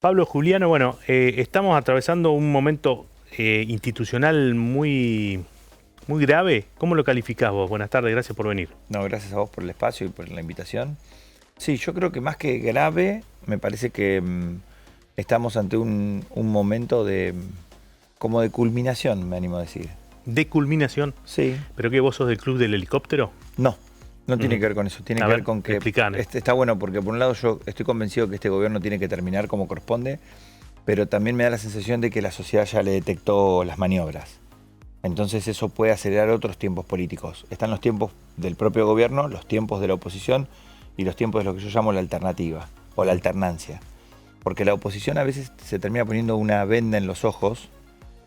Pablo Juliano, bueno, estamos atravesando un momento institucional muy grave. ¿Cómo lo calificás vos? Buenas tardes, gracias por venir. No, gracias a vos por el espacio y por la invitación. Sí, yo creo que más que grave, me parece que estamos ante un momento como de culminación, me animo a decir. ¿De culminación? Sí. ¿Pero qué, vos sos del club del helicóptero? No tiene que ver con eso. Tiene que ver con que está bueno porque por un lado yo estoy convencido que este gobierno tiene que terminar como corresponde, pero también me da la sensación de que la sociedad ya le detectó las maniobras. Entonces eso puede acelerar otros tiempos políticos. Están los tiempos del propio gobierno, los tiempos de la oposición y los tiempos de lo que yo llamo la alternativa o la alternancia. Porque la oposición a veces se termina poniendo una venda en los ojos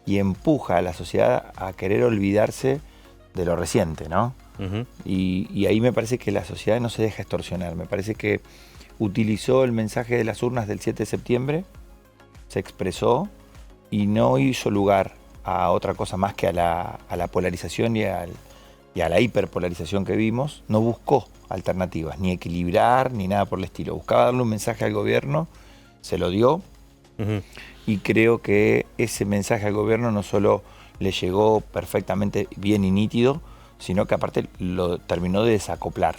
y empuja a la sociedad a querer olvidarse de lo reciente, ¿no? Y ahí me parece que la sociedad no se deja extorsionar. Me parece que utilizó el mensaje de las urnas del 7 de septiembre, se expresó y no hizo lugar a otra cosa más que a la polarización y a la hiperpolarización que vimos. No buscó alternativas, ni equilibrar, ni nada por el estilo. Buscaba darle un mensaje al gobierno, se lo dio, y creo que ese mensaje al gobierno no solo le llegó perfectamente bien y nítido, sino que aparte lo terminó de desacoplar.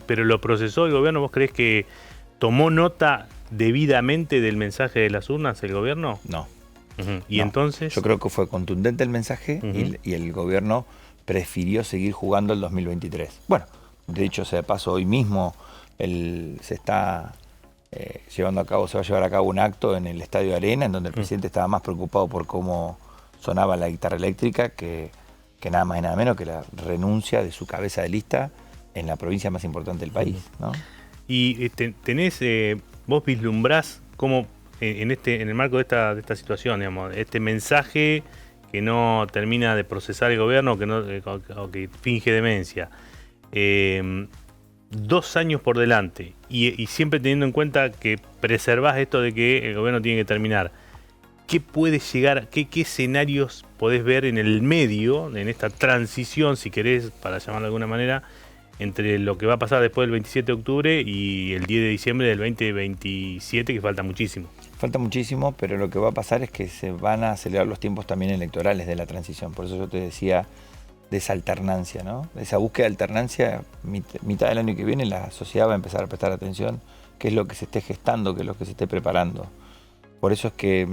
¿Pero lo procesó el gobierno? ¿Vos creés que tomó nota debidamente del mensaje de las urnas el gobierno? No. ¿Y entonces? Yo creo que fue contundente el mensaje y el gobierno prefirió seguir jugando el 2023. Bueno, de hecho, de paso, hoy mismo se está llevando a cabo, se va a llevar a cabo un acto en el Estadio Arena, en donde el presidente estaba más preocupado por cómo sonaba la guitarra eléctrica que nada más y nada menos que la renuncia de su cabeza de lista en la provincia más importante del país, ¿no? Y vos vislumbrás cómo en el marco de esta situación, digamos, este mensaje que no termina de procesar el gobierno o que finge demencia, 2 años por delante y siempre teniendo en cuenta que preservás esto de que el gobierno tiene que terminar. ¿Qué puede llegar, qué escenarios podés ver en el medio, en esta transición, si querés, para llamarlo de alguna manera, entre lo que va a pasar después del 27 de octubre y el 10 de diciembre del 2027, que falta muchísimo? Falta muchísimo, pero lo que va a pasar es que se van a acelerar los tiempos también electorales de la transición. Por eso yo te decía de esa alternancia, ¿no? De esa búsqueda de alternancia, mitad del año que viene la sociedad va a empezar a prestar atención, qué es lo que se esté gestando, qué es lo que se esté preparando. Por eso es que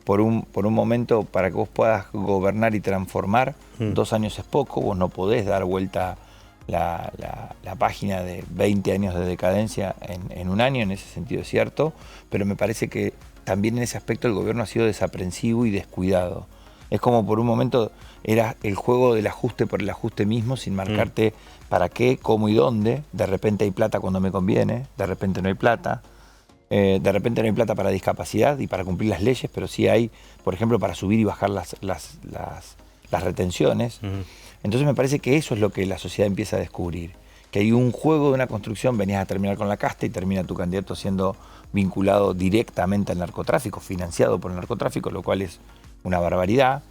por un momento, para que vos puedas gobernar y transformar, 2 años es poco, vos no podés dar vuelta la página de 20 años de decadencia en un año, en ese sentido es cierto, pero me parece que también en ese aspecto el gobierno ha sido desaprensivo y descuidado. Es como por un momento era el juego del ajuste por el ajuste mismo, sin marcarte para qué, cómo y dónde. De repente hay plata cuando me conviene, de repente no hay plata. De repente no hay plata para discapacidad y para cumplir las leyes, pero sí hay, por ejemplo, para subir y bajar las retenciones. Entonces me parece que eso es lo que la sociedad empieza a descubrir. Que hay un juego de una construcción, venías a terminar con la casta y termina tu candidato siendo vinculado directamente al narcotráfico, financiado por el narcotráfico, lo cual es una barbaridad.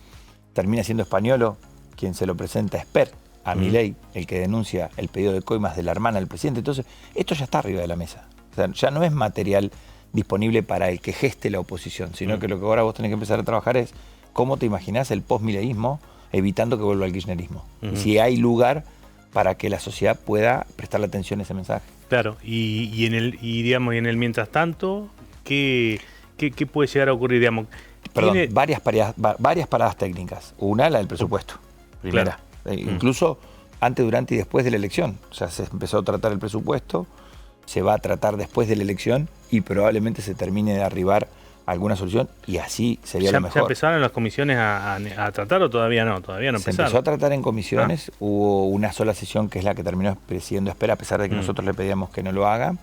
Termina siendo Españolo quien se lo presenta a Esper, a Milei, el que denuncia el pedido de coimas de la hermana del presidente. Entonces, esto ya está arriba de la mesa. O sea, ya no es material disponible para el que geste la oposición, sino que lo que ahora vos tenés que empezar a trabajar es cómo te imaginás el post-mileísmo evitando que vuelva al kirchnerismo. Si hay lugar para que la sociedad pueda prestarle atención a ese mensaje. Claro, y en el mientras tanto, ¿qué puede llegar a ocurrir? Digamos, perdón, varias paradas técnicas. Una, la del presupuesto, primera. Claro. Incluso antes, durante y después de la elección. O sea, se empezó a tratar el presupuesto, se va a tratar después de la elección y probablemente se termine de arribar alguna solución y así sería lo mejor. ¿Ya empezaron las comisiones a tratar o todavía no? Todavía no empezaron. Se empezó a tratar en comisiones, hubo una sola sesión que es la que terminó presidiendo Espera, a pesar de que nosotros le pedíamos que no lo haga.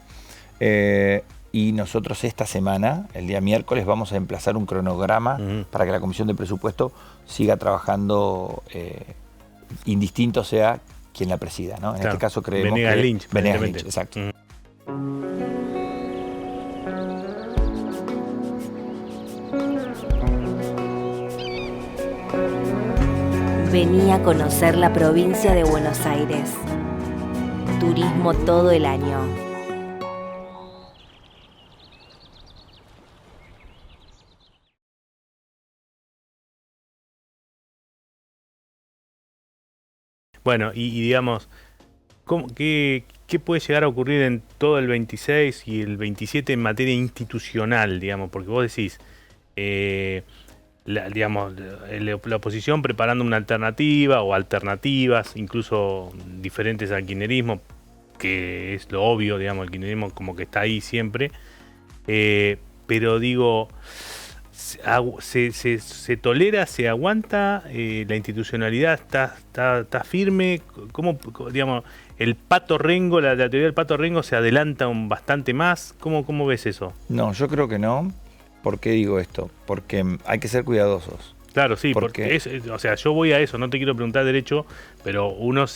Y nosotros esta semana, el día miércoles, vamos a emplazar un cronograma para que la Comisión de Presupuesto siga trabajando, indistinto sea quien la presida, ¿no? En este caso creemos Venegas que... Lynch. Venegas Lynch, exacto. Vení a conocer la provincia de Buenos Aires. Turismo todo el año. Bueno, y digamos, ¿qué puede llegar a ocurrir en todo el 26 y el 27 en materia institucional, digamos? Porque vos decís, la oposición preparando una alternativa o alternativas, incluso diferentes al kirchnerismo, que es lo obvio, digamos, el kirchnerismo como que está ahí siempre, pero digo, se tolera, se aguanta, la institucionalidad está firme. ¿Cómo, digamos, el Pato Rengo, la teoría del Pato Rengo se adelanta bastante más? ¿Cómo ves eso? No, yo creo que no. ¿Por qué digo esto? Porque hay que ser cuidadosos. Claro, sí, porque o sea, yo voy a eso, no te quiero preguntar derecho, pero uno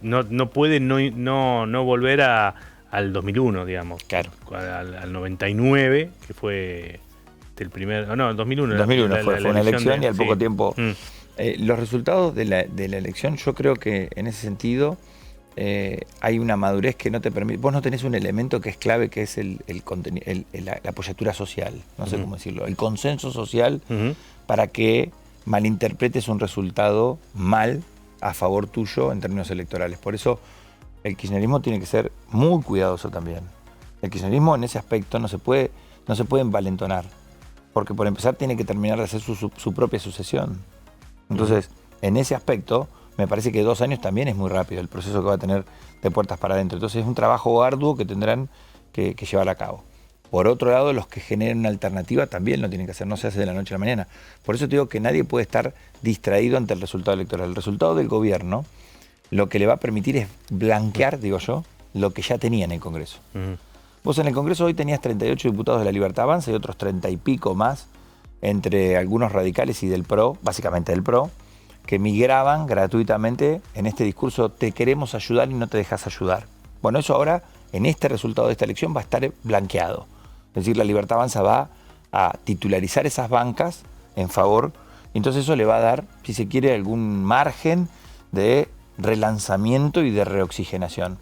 no puede no volver al 2001, digamos. Claro. Al 99, que fue el primer... No, el 2001. El 2001 fue una elección y al poco tiempo... los resultados de la elección, yo creo que en ese sentido hay una madurez que no te permite... Vos no tenés un elemento que es clave, que es la apoyatura social, no sé cómo decirlo, el consenso social para que malinterpretes un resultado mal a favor tuyo en términos electorales. Por eso el kirchnerismo tiene que ser muy cuidadoso también. El kirchnerismo en ese aspecto no se puede envalentonar, porque por empezar tiene que terminar de hacer su propia sucesión. Entonces, en ese aspecto, me parece que 2 años también es muy rápido el proceso que va a tener de puertas para adentro. Entonces es un trabajo arduo que tendrán que llevar a cabo. Por otro lado, los que generen una alternativa también lo tienen que hacer, no se hace de la noche a la mañana. Por eso te digo que nadie puede estar distraído ante el resultado electoral. El resultado del gobierno lo que le va a permitir es blanquear, digo yo, lo que ya tenía en el Congreso. Vos en el Congreso hoy tenías 38 diputados de la Libertad Avanza y otros 30 y pico más entre algunos radicales y del PRO, básicamente del PRO, que migraban gratuitamente en este discurso, te queremos ayudar y no te dejas ayudar. Bueno, eso ahora, en este resultado de esta elección, va a estar blanqueado. Es decir, la Libertad Avanza va a titularizar esas bancas en favor, y entonces eso le va a dar, si se quiere, algún margen de relanzamiento y de reoxigenación.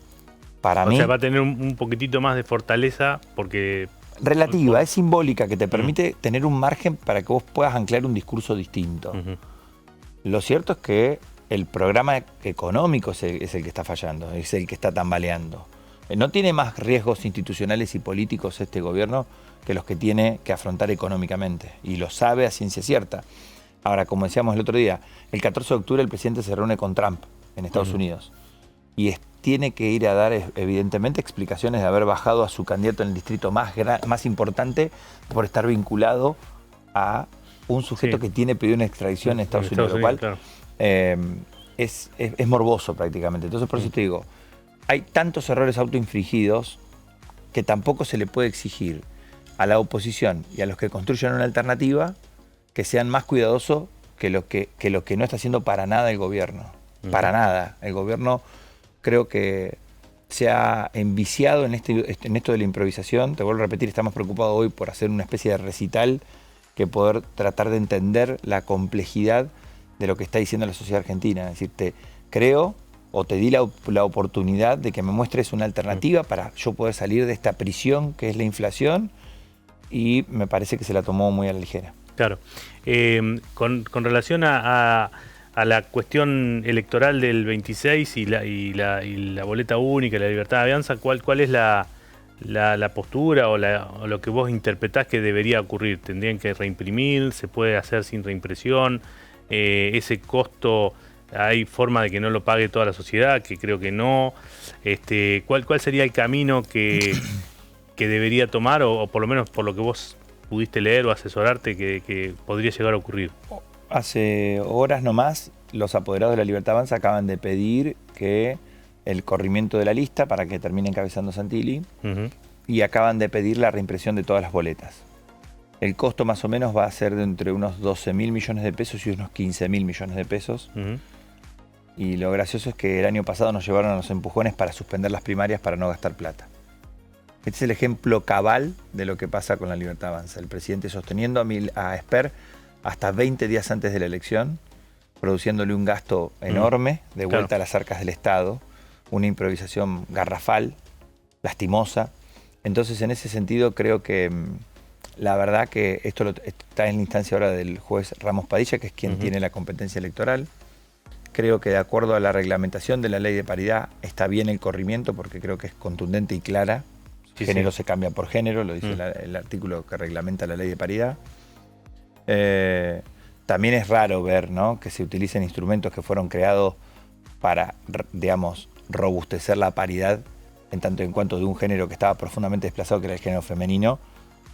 Para mí, o sea, va a tener un poquitito más de fortaleza porque... Relativa, es simbólica, que te permite tener un margen para que vos puedas anclar un discurso distinto. Lo cierto es que el programa económico es el que está fallando, es el que está tambaleando. No tiene más riesgos institucionales y políticos este gobierno que los que tiene que afrontar económicamente, y lo sabe a ciencia cierta. Ahora, como decíamos el otro día, el 14 de octubre el presidente se reúne con Trump en Estados Unidos y tiene que ir a dar, evidentemente, explicaciones de haber bajado a su candidato en el distrito más importante por estar vinculado a un sujeto que tiene pedido una extradición en Estados Unidos, lo cual es morboso prácticamente. Entonces, por eso te digo, hay tantos errores autoinfligidos que tampoco se le puede exigir a la oposición y a los que construyan una alternativa que sean más cuidadosos que lo que no está haciendo para nada el gobierno. Para nada. El gobierno creo que se ha enviciado en esto de la improvisación. Te vuelvo a repetir, estamos preocupados hoy por hacer una especie de recital que poder tratar de entender la complejidad de lo que está diciendo la sociedad argentina. Es decir, te creo o te di la oportunidad de que me muestres una alternativa para yo poder salir de esta prisión que es la inflación, y me parece que se la tomó muy a la ligera. Claro. Con relación a la cuestión electoral del 26 y la boleta única, la libertad de alianza, ¿cuál es la postura o lo que vos interpretás que debería ocurrir? ¿Tendrían que reimprimir? ¿Se puede hacer sin reimpresión? ¿Ese costo hay forma de que no lo pague toda la sociedad? Que creo que no. ¿Cuál sería el camino que debería tomar, o por lo menos por lo que vos pudiste leer o asesorarte, que podría llegar a ocurrir? Hace horas nomás, los apoderados de la Libertad Avanza acaban de pedir que el corrimiento de la lista para que termine encabezando Santilli, y acaban de pedir la reimpresión de todas las boletas. El costo más o menos va a ser de entre unos 12.000 millones de pesos y unos 15.000 millones de pesos. Y lo gracioso es que el año pasado nos llevaron a los empujones para suspender las primarias para no gastar plata. Este es el ejemplo cabal de lo que pasa con la Libertad Avanza. El presidente sosteniendo a Esper hasta 20 días antes de la elección, produciéndole un gasto enorme de vuelta a las arcas del Estado, una improvisación garrafal, lastimosa. Entonces, en ese sentido, creo que la verdad que esto está en la instancia ahora del juez Ramos Padilla, que es quien tiene la competencia electoral. creo que de acuerdo a la reglamentación de la ley de paridad está bien el corrimiento porque creo que es contundente y clara. Género se cambia por género, lo dice el artículo que reglamenta la ley de paridad. También es raro ver, ¿no?, que se utilicen instrumentos que fueron creados para, digamos, robustecer la paridad en tanto en cuanto de un género que estaba profundamente desplazado, que era el género femenino,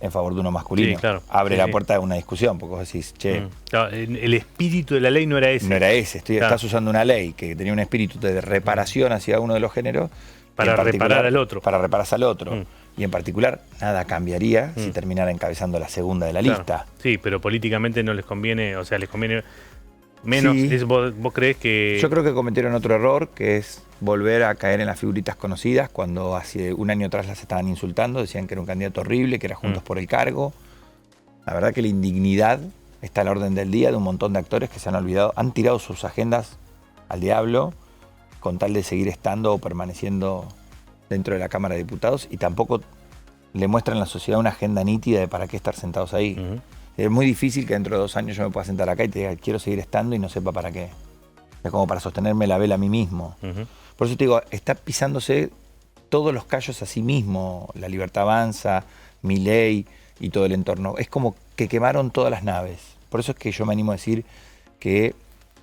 en favor de uno masculino. Sí, claro. Abre la puerta a una discusión, porque vos decís, che... Claro, el espíritu de la ley no era ese. No era ese. Estás usando una ley que tenía un espíritu de reparación hacia uno de los géneros. Para reparar al otro. Para reparar al otro. Y en particular, nada cambiaría si terminara encabezando la segunda de la lista. Sí, pero políticamente no les conviene, o sea, les conviene menos. Sí. ¿Vos creés que...? Yo creo que cometieron otro error, que es volver a caer en las figuritas conocidas, cuando hace un año atrás las estaban insultando, decían que era un candidato horrible, que era Juntos por el Cargo. La verdad que la indignidad está a la orden del día de un montón de actores que se han olvidado, han tirado sus agendas al diablo con tal de seguir estando o permaneciendo dentro de la Cámara de Diputados, y tampoco le muestran a la sociedad una agenda nítida de para qué estar sentados ahí. Es muy difícil que dentro de 2 años yo me pueda sentar acá y te diga quiero seguir estando y no sepa para qué. Es como para sostenerme la vela a mí mismo. Por eso te digo, está pisándose todos los callos a sí mismo, La Libertad Avanza, Milei y todo el entorno. Es como que quemaron todas las naves. Por eso es que yo me animo a decir que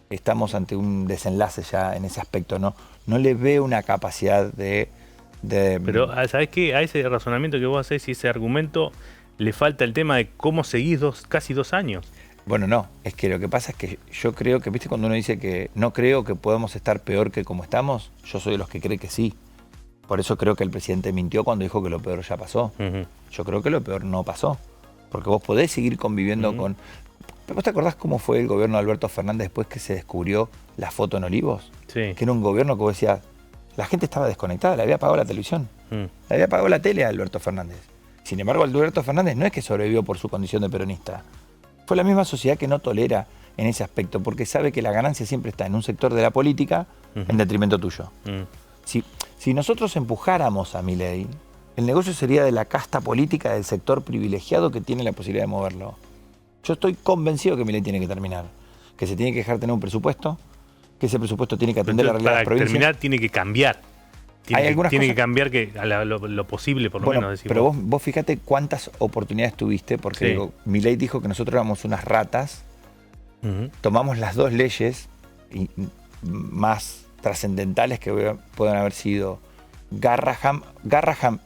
estamos ante un desenlace ya en ese aspecto, ¿no? No le veo una capacidad de... Pero, ¿sabés qué? A ese razonamiento que vos hacés y ese argumento le falta el tema de cómo seguís casi 2 años. Bueno, no. Es que lo que pasa es que yo creo que, ¿viste cuando uno dice que no creo que podamos estar peor que como estamos? Yo soy de los que cree que sí. Por eso creo que el presidente mintió cuando dijo que lo peor ya pasó. Yo creo que lo peor no pasó. Porque vos podés seguir conviviendo con... ¿Vos te acordás cómo fue el gobierno de Alberto Fernández después que se descubrió la foto en Olivos? Sí. Que era un gobierno que vos decías... La gente estaba desconectada, le había apagado la televisión. Le había apagado la tele a Alberto Fernández. Sin embargo, Alberto Fernández no es que sobrevivió por su condición de peronista. Fue la misma sociedad que no tolera en ese aspecto, porque sabe que la ganancia siempre está en un sector de la política en detrimento tuyo. Si nosotros empujáramos a Milei, el negocio sería de la casta política del sector privilegiado que tiene la posibilidad de moverlo. Yo estoy convencido que Milei tiene que terminar, que se tiene que dejar tener un presupuesto, que ese presupuesto tiene que atender la realidad de las provincias. Para terminar tiene que cambiar. Tiene que cambiar a lo posible, por lo menos. Decimos. Pero vos fíjate cuántas oportunidades tuviste, porque digo, Milei dijo que nosotros éramos unas ratas, tomamos las 2 leyes más trascendentales que pueden haber sido Garraham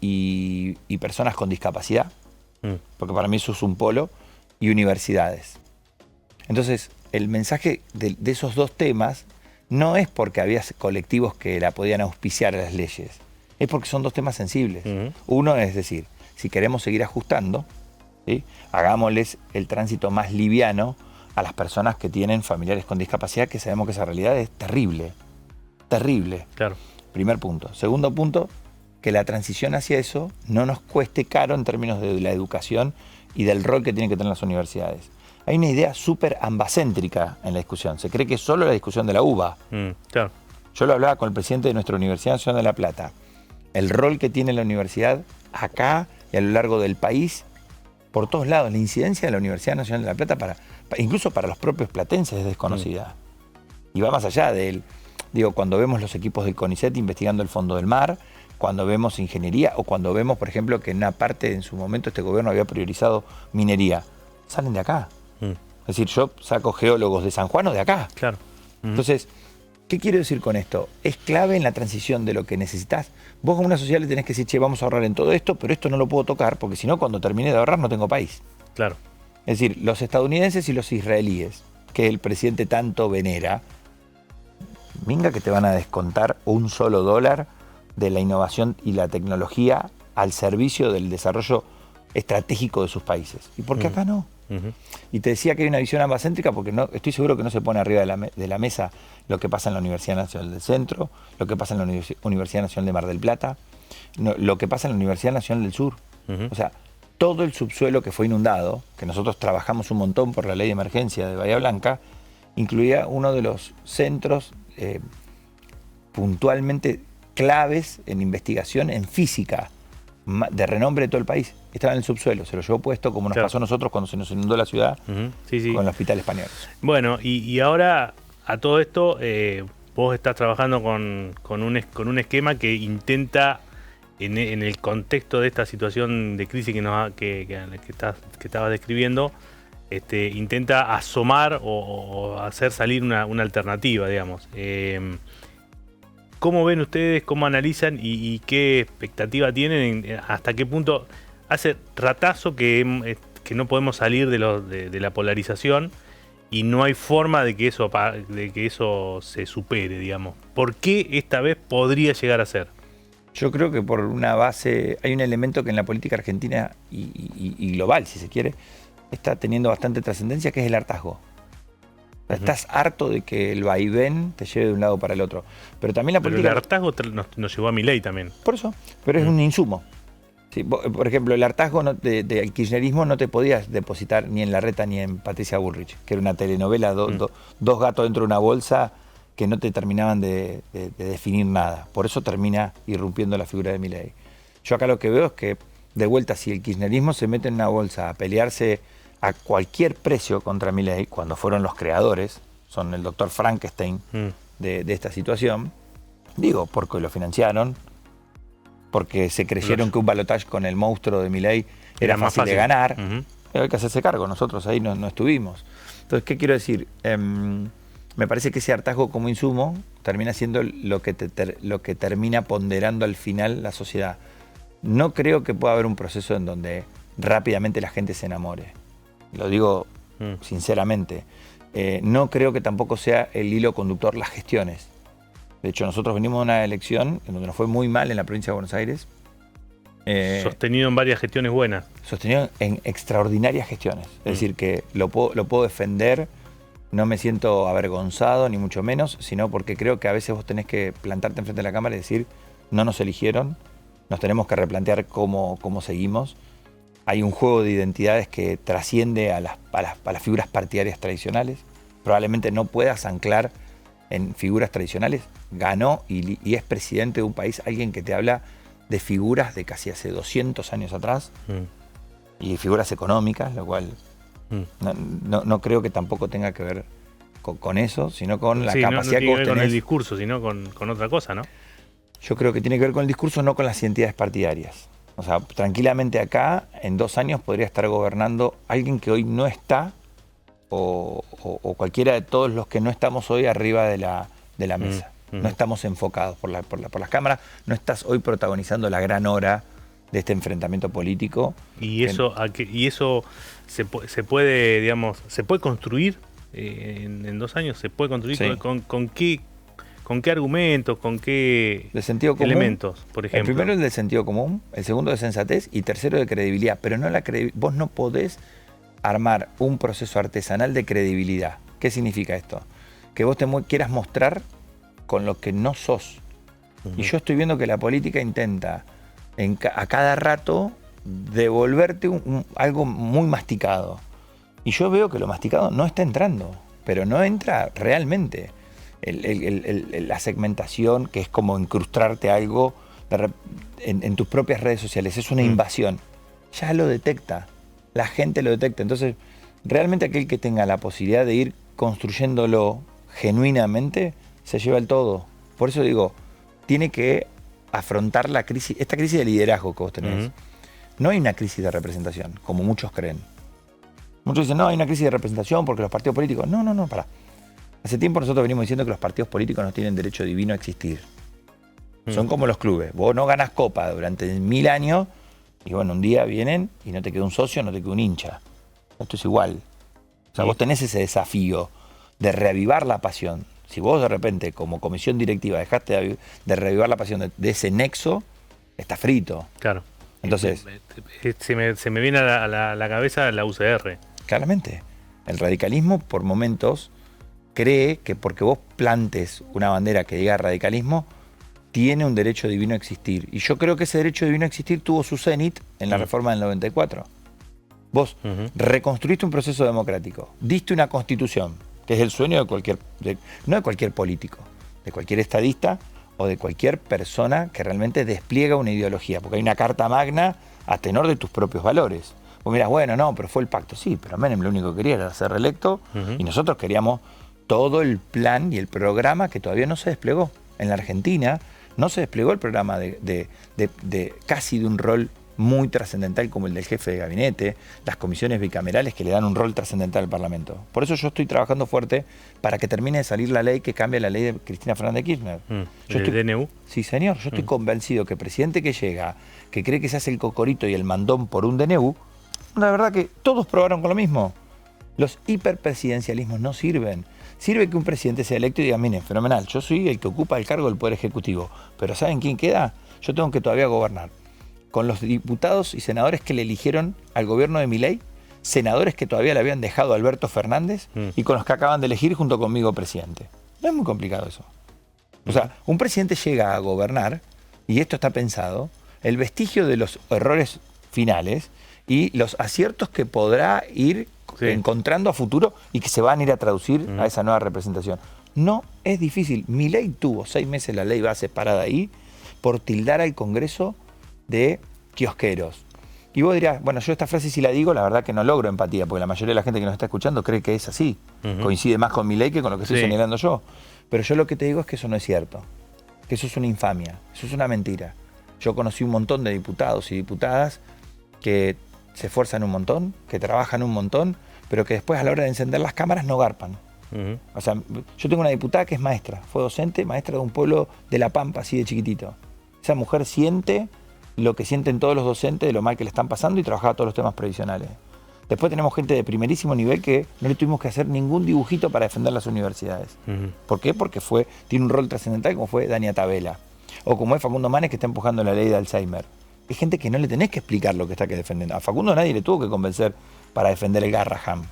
y personas con discapacidad, porque para mí eso es un polo, y universidades. Entonces, el mensaje de esos 2 temas no es porque había colectivos que la podían auspiciar a las leyes, es porque son 2 temas sensibles. Uno es decir, si queremos seguir ajustando, ¿sí?, hagámosles el tránsito más liviano a las personas que tienen familiares con discapacidad, que sabemos que esa realidad es terrible. Terrible. Claro. Primer punto. Segundo punto, que la transición hacia eso no nos cueste caro en términos de la educación y del rol que tienen que tener las universidades. Hay una idea súper ambacéntrica en la discusión. Se cree que es solo la discusión de la UBA. Claro. Yo lo hablaba con el presidente de nuestra Universidad Nacional de La Plata. El rol que tiene la universidad acá y a lo largo del país, por todos lados. La incidencia de la Universidad Nacional de La Plata, incluso para los propios platenses, es desconocida. Y va más allá de él. Digo, cuando vemos los equipos del CONICET investigando el fondo del mar, cuando vemos ingeniería o cuando vemos, por ejemplo, que en una parte en su momento este gobierno había priorizado minería, salen de acá. Es decir, yo saco geólogos de San Juan o de acá. Claro. Entonces, ¿qué quiero decir con esto? Es clave en la transición de lo que necesitas. Vos como una sociedad le tenés que decir, che, vamos a ahorrar en todo esto, pero esto no lo puedo tocar porque si no, cuando termine de ahorrar no tengo país. Claro. Es decir, los estadounidenses y los israelíes, que el presidente tanto venera, minga que te van a descontar un solo dólar de la innovación y la tecnología al servicio del desarrollo estratégico de sus países. ¿Y por qué acá no? Y te decía que hay una visión ambacéntrica porque no, estoy seguro que no se pone arriba de la mesa lo que pasa en la Universidad Nacional del Centro, lo que pasa en la Universidad Nacional de Mar del Plata, lo que pasa en la Universidad Nacional del Sur. O sea, todo el subsuelo que fue inundado, que nosotros trabajamos un montón por la ley de emergencia de Bahía Blanca, incluía uno de los centros puntualmente claves en investigación en física, de renombre de todo el país. Estaba en el subsuelo, se lo llevó puesto como nos pasó a nosotros cuando se nos inundó la ciudad con el Hospital Español. Bueno, y ahora a todo esto, vos estás trabajando con un esquema que intenta, en el contexto de esta situación de crisis que estabas describiendo, intenta asomar o hacer salir una alternativa, digamos. ¿Cómo ven ustedes, cómo analizan y qué expectativa tienen? ¿Hasta qué punto hace ratazo que no podemos salir de la polarización y no hay forma de que eso se supere, digamos? ¿Por qué esta vez podría llegar a ser? Yo creo que por una base, hay un elemento que en la política argentina y global, si se quiere, está teniendo bastante trascendencia, que es el hartazgo. Estás harto de que el vaivén te lleve de un lado para el otro. Pero también la política... el hartazgo nos llevó a Milei también. Por eso, pero es un insumo. Sí, por ejemplo, el hartazgo del kirchnerismo no te podías depositar ni en Larreta ni en Patricia Bullrich, que era una telenovela, dos gatos dentro de una bolsa que no te terminaban de definir nada. Por eso termina irrumpiendo la figura de Milei. Yo acá lo que veo es que, de vuelta, si el kirchnerismo se mete en una bolsa a pelearse a cualquier precio contra Milei, cuando fueron los creadores, son el doctor Frankenstein de esta situación, digo, porque lo financiaron, porque se creyeron que un balotaje con el monstruo de Milei era fácil de ganar, pero hay que hacerse cargo, nosotros ahí no estuvimos. Entonces, ¿qué quiero decir? Me parece que ese hartazgo como insumo termina siendo lo que termina ponderando al final la sociedad. No creo que pueda haber un proceso en donde rápidamente la gente se enamore. Lo digo sinceramente. No creo que tampoco sea el hilo conductor las gestiones. De hecho, nosotros venimos de una elección en donde nos fue muy mal en la provincia de Buenos Aires. Sostenido en varias gestiones buenas. Sostenido en extraordinarias gestiones. Es decir, que lo puedo defender, no me siento avergonzado, ni mucho menos, sino porque creo que a veces vos tenés que plantarte enfrente de la cámara y decir, no nos eligieron, nos tenemos que replantear cómo seguimos. Hay un juego de identidades que trasciende a las figuras partidarias tradicionales. Probablemente no puedas anclar en figuras tradicionales. Ganó y es presidente de un país alguien que te habla de figuras de casi hace 200 años atrás y figuras económicas, lo cual no creo que tampoco tenga que ver con eso, sino con la capacidad que vos tenés. No con el discurso, sino con otra cosa, ¿no? Yo creo que tiene que ver con el discurso, no con las identidades partidarias. O sea, tranquilamente acá, en 2 años, podría estar gobernando alguien que hoy no está, o cualquiera de todos los que no estamos hoy arriba de la mesa. No estamos enfocados por las cámaras, no estás hoy protagonizando la gran hora de este enfrentamiento político. Y eso se puede, digamos, se puede construir en 2 años, se puede construir ¿con qué argumentos, con qué elementos, por ejemplo? El primero es del sentido común, el segundo de sensatez y tercero de credibilidad. Pero no vos no podés armar un proceso artesanal de credibilidad. ¿Qué significa esto? Que vos te quieras mostrar con lo que no sos. Y yo estoy viendo que la política intenta a cada rato devolverte algo muy masticado. Y yo veo que lo masticado no está entrando, pero no entra realmente. La segmentación, que es como incrustarte algo en tus propias redes sociales, es una invasión. Ya lo detecta, la gente lo detecta. Entonces, realmente aquel que tenga la posibilidad de ir construyéndolo genuinamente, se lleva el todo. Por eso digo, tiene que afrontar esta crisis de liderazgo que vos tenés. No hay una crisis de representación, como muchos creen. Muchos dicen, no, hay una crisis de representación porque los partidos políticos... No, pará. Hace tiempo nosotros venimos diciendo que los partidos políticos no tienen derecho divino a existir. Son como los clubes. Vos no ganás copa durante 1000 años y bueno, un día vienen y no te queda un socio, no te queda un hincha. Esto es igual. O sea, vos tenés ese desafío de reavivar la pasión. Si vos de repente, como comisión directiva, dejaste de reavivar la pasión de ese nexo, está frito. Claro. Entonces... Se me viene a la cabeza la UCR. Claramente. El radicalismo, por momentos, cree que porque vos plantes una bandera que diga radicalismo, tiene un derecho divino a existir. Y yo creo que ese derecho divino a existir tuvo su cenit en la reforma del 94. Vos reconstruiste un proceso democrático, diste una constitución, que es el sueño de no de cualquier político, de cualquier estadista o de cualquier persona que realmente despliega una ideología, porque hay una carta magna a tenor de tus propios valores. Vos mirás, bueno, no, pero fue el pacto. Sí, pero Menem lo único que quería era ser reelecto y nosotros queríamos todo el plan y el programa que todavía no se desplegó. En la Argentina no se desplegó el programa de casi de un rol muy trascendental como el del jefe de gabinete, las comisiones bicamerales que le dan un rol trascendental al Parlamento. Por eso yo estoy trabajando fuerte para que termine de salir la ley que cambie la ley de Cristina Fernández de Kirchner. ¿El DNU? Sí, señor. Yo estoy convencido que el presidente que llega, que cree que se hace el cocorito y el mandón por un DNU, la verdad que todos probaron con lo mismo. Los hiperpresidencialismos no sirven. Sirve que un presidente sea electo y diga, miren, fenomenal, yo soy el que ocupa el cargo del Poder Ejecutivo, pero ¿saben quién queda? Yo tengo que todavía gobernar. Con los diputados y senadores que le eligieron al gobierno de Milei, senadores que todavía le habían dejado a Alberto Fernández y con los que acaban de elegir junto conmigo presidente. No es muy complicado eso. O sea, un presidente llega a gobernar, y esto está pensado, el vestigio de los errores finales y los aciertos que podrá ir encontrando a futuro y que se van a ir a traducir a esa nueva representación. No es difícil. Milei tuvo 6 meses la ley base parada ahí por tildar al Congreso de kiosqueros. Y vos dirás, bueno, yo esta frase si la digo, la verdad que no logro empatía, porque la mayoría de la gente que nos está escuchando cree que es así. Coincide más con Milei que con lo que estoy señalando yo. Pero yo lo que te digo es que eso no es cierto. Que eso es una infamia, eso es una mentira. Yo conocí un montón de diputados y diputadas que se esfuerzan un montón, que trabajan un montón, pero que después a la hora de encender las cámaras no garpan. O sea, yo tengo una diputada que es maestra, fue docente, maestra de un pueblo de La Pampa, así de chiquitito. Esa mujer siente lo que sienten todos los docentes de lo mal que le están pasando y trabajaba todos los temas previsionales. Después tenemos gente de primerísimo nivel que no le tuvimos que hacer ningún dibujito para defender las universidades. ¿Por qué? Porque tiene un rol trascendental como fue Dania Tabela. O como es Facundo Manes que está empujando la ley de Alzheimer. Es gente que no le tenés que explicar lo que está que defendiendo. A Facundo nadie le tuvo que convencer para defender el Garraham.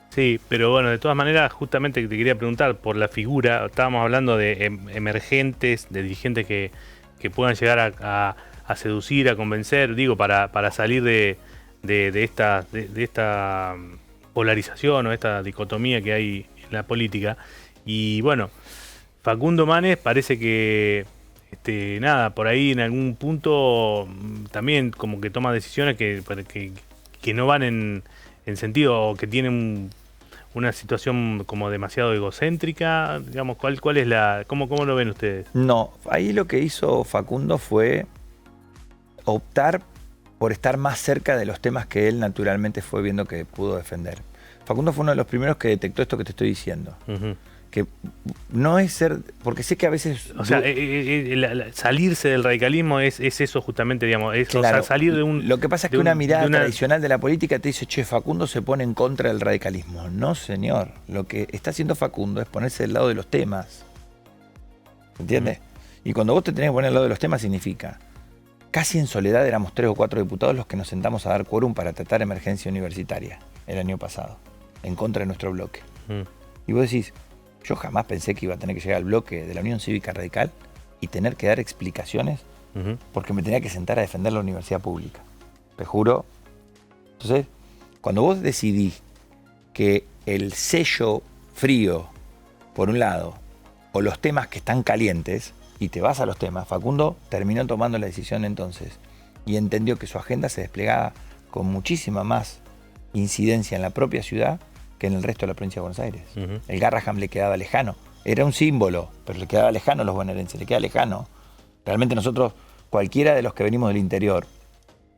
Sí, pero bueno, de todas maneras, justamente te quería preguntar por la figura. Estábamos hablando de emergentes, de dirigentes que puedan llegar a seducir, a convencer, digo, para salir de esta polarización o esta dicotomía que hay en la política. Y bueno, Facundo Manes parece que por ahí en algún punto también como que toma decisiones que no van en sentido, o que tienen una situación como demasiado egocéntrica, digamos, ¿cuál es cómo lo ven ustedes? No, ahí lo que hizo Facundo fue optar por estar más cerca de los temas que él naturalmente fue viendo que pudo defender. Facundo fue uno de los primeros que detectó esto que te estoy diciendo. Que no es ser... Porque sé que a veces... O sea, salirse del radicalismo es eso justamente, digamos. Es, claro, o sea, salir de un... Lo que pasa es que una mirada tradicional de la política te dice, che, Facundo se pone en contra del radicalismo. No, señor. Lo que está haciendo Facundo es ponerse del lado de los temas. ¿Entiendes? Y cuando vos te tenés que poner al lado de los temas significa... Casi en soledad éramos 3 o 4 diputados los que nos sentamos a dar quórum para tratar emergencia universitaria el año pasado, en contra de nuestro bloque. Y vos decís... Yo jamás pensé que iba a tener que llegar al bloque de la Unión Cívica Radical y tener que dar explicaciones porque me tenía que sentar a defender la universidad pública. Te juro. Entonces, cuando vos decidís que el sello frío, por un lado, o los temas que están calientes, y te vas a los temas, Facundo terminó tomando la decisión entonces y entendió que su agenda se desplegaba con muchísima más incidencia en la propia ciudad que en el resto de la provincia de Buenos Aires. El Garraham le quedaba lejano. Era un símbolo, pero le quedaba lejano a los bonaerenses, le queda lejano. Realmente nosotros, cualquiera de los que venimos del interior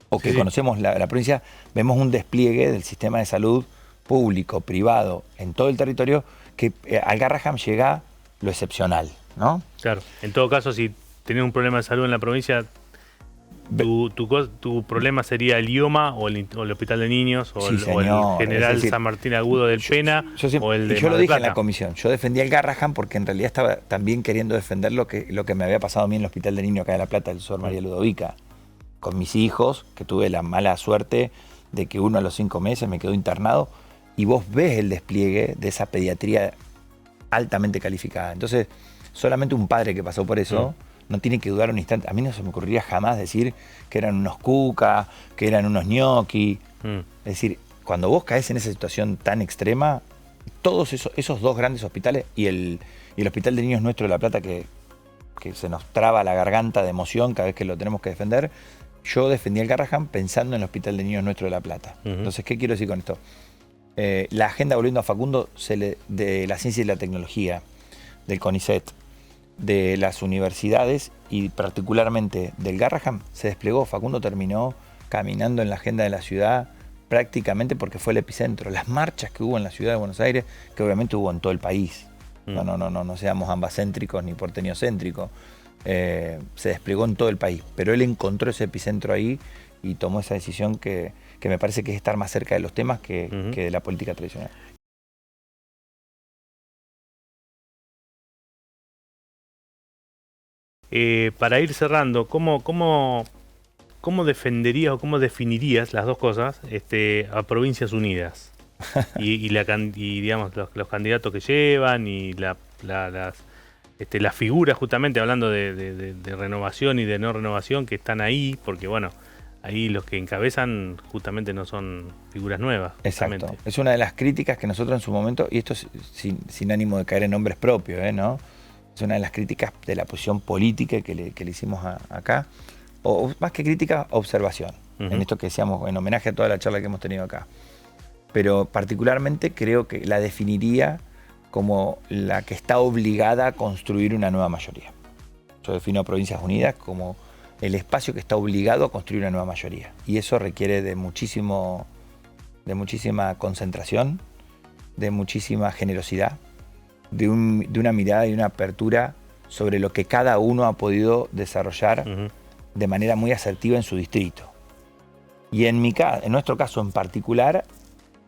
o que conocemos la provincia, vemos un despliegue del sistema de salud público, privado, en todo el territorio, que al Garraham llega lo excepcional, ¿no? Claro. En todo caso, si tenés un problema de salud en la provincia... Tu problema sería el IOMA o el Hospital de Niños o, el General San Martín Agudo del Pena o el de Yo lo dije en la comisión, yo defendía el Garraham porque en realidad estaba también queriendo defender lo que me había pasado a mí en el Hospital de Niños acá de La Plata, del Sor María Ludovica, con mis hijos, que tuve la mala suerte de que uno a los 5 meses me quedó internado y vos ves el despliegue de esa pediatría altamente calificada. Entonces, solamente un padre que pasó por eso... No tiene que dudar un instante. A mí no se me ocurriría jamás decir que eran unos cuca, que eran unos ñoqui. Es decir, cuando vos caes en esa situación tan extrema, todos esos 2 grandes hospitales y el Hospital de Niños Nuestro de La Plata, que se nos traba la garganta de emoción cada vez que lo tenemos que defender, yo defendí el Garraham pensando en el Hospital de Niños Nuestro de La Plata. Entonces, ¿qué quiero decir con esto? la agenda, volviendo a Facundo, de la ciencia y la tecnología, del CONICET, de las universidades y particularmente del Garrahan, se desplegó. Facundo terminó caminando en la agenda de la ciudad prácticamente porque fue el epicentro. Las marchas que hubo en la ciudad de Buenos Aires, que obviamente hubo en todo el país. No seamos ambacéntricos ni porteñocéntricos. Se desplegó en todo el país, pero él encontró ese epicentro ahí y tomó esa decisión que me parece que es estar más cerca de los temas que de la política tradicional. Para ir cerrando, ¿cómo defenderías o cómo definirías las dos cosas a Provincias Unidas? y digamos los candidatos que llevan y las figuras, justamente hablando de renovación y de no renovación, que están ahí, porque bueno, ahí los que encabezan justamente no son figuras nuevas. Exacto. Es una de las críticas que nosotros en su momento, y esto es sin ánimo de caer en nombres propios, ¿no? Es una de las críticas de la posición política que le hicimos acá, o más que crítica, observación, en esto que decíamos, en homenaje a toda la charla que hemos tenido acá. Pero particularmente creo que la definiría como la que está obligada a construir una nueva mayoría. Yo defino a Provincias Unidas como el espacio que está obligado a construir una nueva mayoría. Y eso requiere de muchísima concentración, de muchísima generosidad, de una mirada y una apertura sobre lo que cada uno ha podido desarrollar de manera muy asertiva en su distrito. Y en nuestro caso en particular,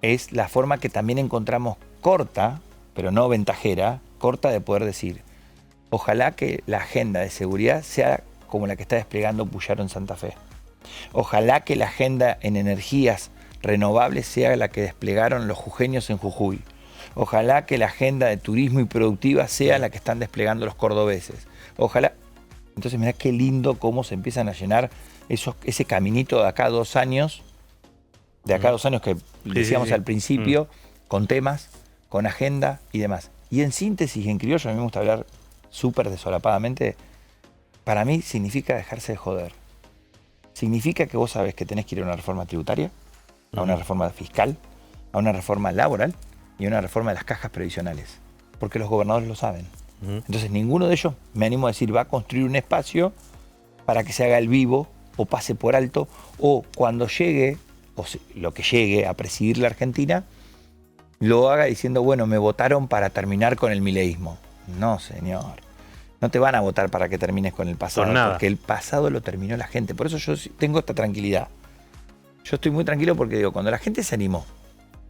es la forma que también encontramos corta, pero no ventajera, corta de poder decir, ojalá que la agenda de seguridad sea como la que está desplegando Puyaro en Santa Fe. Ojalá que la agenda en energías renovables sea la que desplegaron los jujeños en Jujuy. Ojalá que la agenda de turismo y productiva sea la que están desplegando los cordobeses. Ojalá. Entonces mirá qué lindo cómo se empiezan a llenar ese caminito de acá a 2 años, que decíamos al principio, con temas, con agenda y demás. Y en síntesis, en criollo, a mí me gusta hablar súper desolapadamente, para mí significa dejarse de joder. Significa que vos sabés que tenés que ir a una reforma tributaria, a una reforma fiscal, a una reforma laboral y a una reforma de las cajas previsionales. Porque los gobernadores lo saben. Entonces ninguno de ellos, me animo a decir, va a construir un espacio para que se haga el vivo o pase por alto, o cuando llegue, o lo que llegue a presidir la Argentina, lo haga diciendo, bueno, me votaron para terminar con el mileísmo. No, señor. No te van a votar para que termines con el pasado, porque el pasado lo terminó la gente. Por eso yo tengo esta tranquilidad. Yo estoy muy tranquilo porque digo, cuando la gente se animó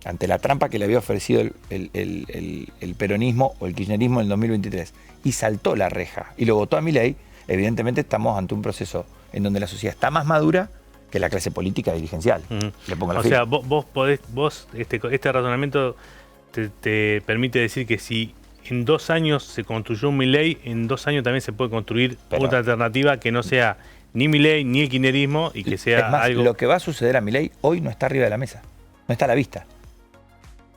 ante la trampa que le había ofrecido el peronismo o el kirchnerismo en el 2023 y saltó la reja y lo votó a Milei, evidentemente estamos ante un proceso en donde la sociedad está más madura que la clase política dirigencial. Le pongo la sea, vos podés, este razonamiento te permite decir que si en 2 años se construyó un Milei, en 2 años también se puede construir otra alternativa que no sea ni Milei ni el kirchnerismo y que sea es más, algo... Lo que va a suceder a Milei hoy no está arriba de la mesa, no está a la vista.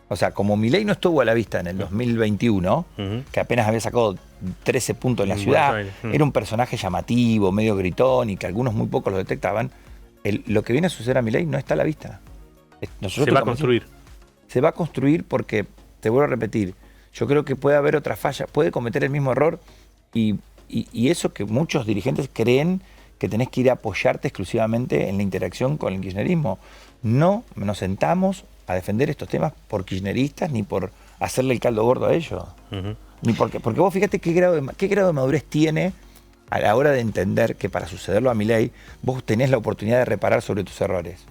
O sea, como Milei no estuvo a la vista en el 2021, que apenas había sacado 13 puntos en la ciudad, era un personaje llamativo, medio gritón y que algunos muy pocos lo detectaban, lo que viene a suceder a Milei no está a la vista. Se va a construir. Se va a construir porque, te vuelvo a repetir, yo creo que puede haber otra falla, puede cometer el mismo error y eso que muchos dirigentes creen que tenés que ir a apoyarte exclusivamente en la interacción con el kirchnerismo. No nos sentamos a defender estos temas por kirchneristas ni por hacerle el caldo gordo a ellos. Ni porque vos fíjate qué grado de madurez tiene a la hora de entender que para sucederlo a Milei vos tenés la oportunidad de reparar sobre tus errores.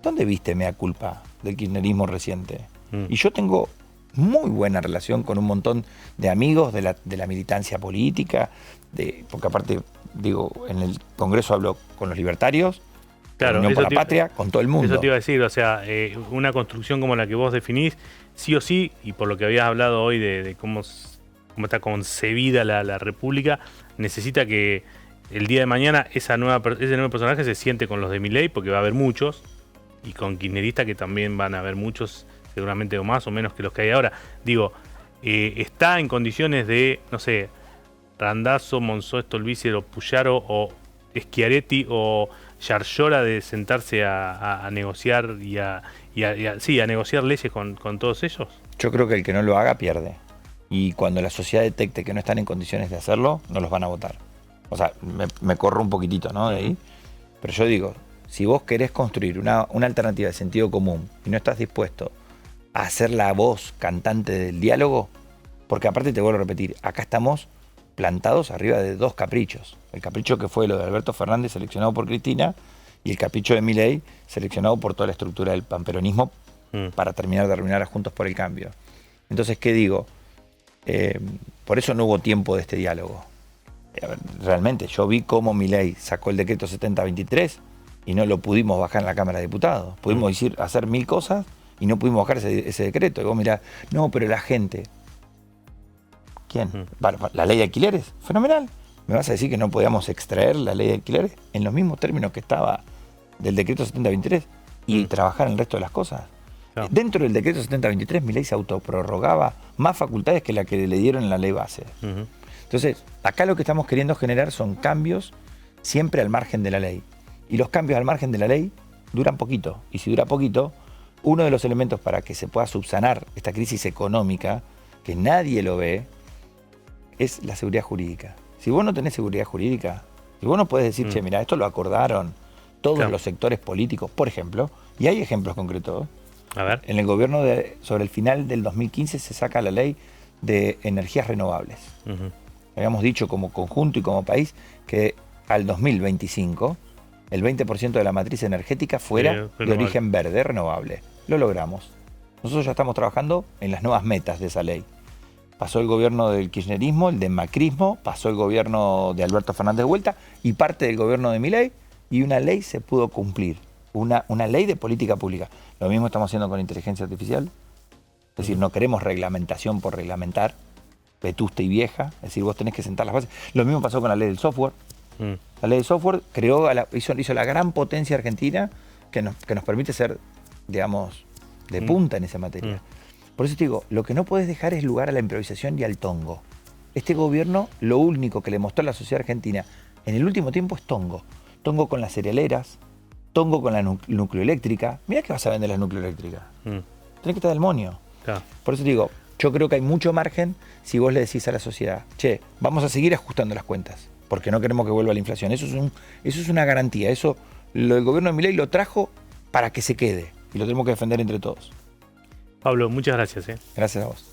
¿Dónde viste mea culpa del kirchnerismo reciente? Y yo tengo muy buena relación con un montón de amigos de la militancia política, porque aparte, digo, en el Congreso hablo con los libertarios, claro, Unión por la Patria, con todo el mundo. Eso te iba a decir, o sea, una construcción como la que vos definís, sí o sí, y por lo que habías hablado hoy de cómo está concebida la República, necesita que el día de mañana ese nuevo personaje se siente con los de Milei, porque va a haber muchos, y con kirchneristas que también van a haber muchos, seguramente o más o menos que los que hay ahora. Digo, está en condiciones de, no sé, Randazzo, Monzó, Stolbizer o Puyaro o Schiaretti o Yarlora de sentarse a negociar y a a negociar leyes con todos ellos? Yo creo que el que no lo haga pierde. Y cuando la sociedad detecte que no están en condiciones de hacerlo, no los van a votar. O sea, me corro un poquitito, ¿no? De ahí. Pero yo digo, si vos querés construir una alternativa de sentido común y no estás dispuesto a hacer la voz cantante del diálogo, porque aparte te vuelvo a repetir, acá estamos plantados arriba de dos caprichos. El capricho que fue lo de Alberto Fernández seleccionado por Cristina y el capricho de Milei seleccionado por toda la estructura del panperonismo para terminar de arruinar a Juntos por el Cambio. Entonces, ¿qué digo? Por eso no hubo tiempo de este diálogo. Realmente, yo vi cómo Milei sacó el decreto 7023 y no lo pudimos bajar en la Cámara de Diputados. Pudimos hacer 1000 cosas y no pudimos bajar ese decreto. Y vos mirá, no, pero la gente... ¿Quién? ¿La ley de alquileres? Fenomenal. ¿Me vas a decir que no podíamos extraer la ley de alquileres en los mismos términos que estaba del decreto 7023 y trabajar en el resto de las cosas? Claro. Dentro del decreto 7023, Milei se autoprorrogaba más facultades que la que le dieron en la ley base. Entonces, acá lo que estamos queriendo generar son cambios siempre al margen de la ley. Y los cambios al margen de la ley duran poquito. Y si dura poquito, uno de los elementos para que se pueda subsanar esta crisis económica, que nadie lo ve, es la seguridad jurídica. Si vos no tenés seguridad jurídica, si vos no podés decir, che, mira, esto lo acordaron todos los sectores políticos, por ejemplo, y hay ejemplos concretos. A ver. En el gobierno sobre el final del 2015 se saca la ley de energías renovables. Habíamos dicho como conjunto y como país que al 2025 el 20% de la matriz energética fuera de origen verde, renovable. Lo logramos. Nosotros ya estamos trabajando en las nuevas metas de esa ley. Pasó el gobierno del kirchnerismo, el de macrismo, pasó el gobierno de Alberto Fernández de vuelta y parte del gobierno de Milei, y una ley se pudo cumplir. Una ley de política pública. Lo mismo estamos haciendo con inteligencia artificial. Es decir, no queremos reglamentación por reglamentar, vetusta y vieja. Es decir, vos tenés que sentar las bases. Lo mismo pasó con la ley del software. La ley del software hizo la gran potencia argentina que nos permite ser, digamos, de punta en esa materia. Por eso te digo, lo que no podés dejar es lugar a la improvisación y al tongo. Este gobierno, lo único que le mostró a la sociedad argentina en el último tiempo es tongo. Tongo con las cerealeras, tongo con la nucleoeléctrica. Mirá que vas a vender la nucleoeléctrica. Tenés que estar del moño. Claro. Por eso te digo, yo creo que hay mucho margen si vos le decís a la sociedad, che, vamos a seguir ajustando las cuentas, porque no queremos que vuelva la inflación. Eso es una garantía. El gobierno de Milei lo trajo para que se quede. Y lo tenemos que defender entre todos. Pablo, muchas gracias. Gracias a vos.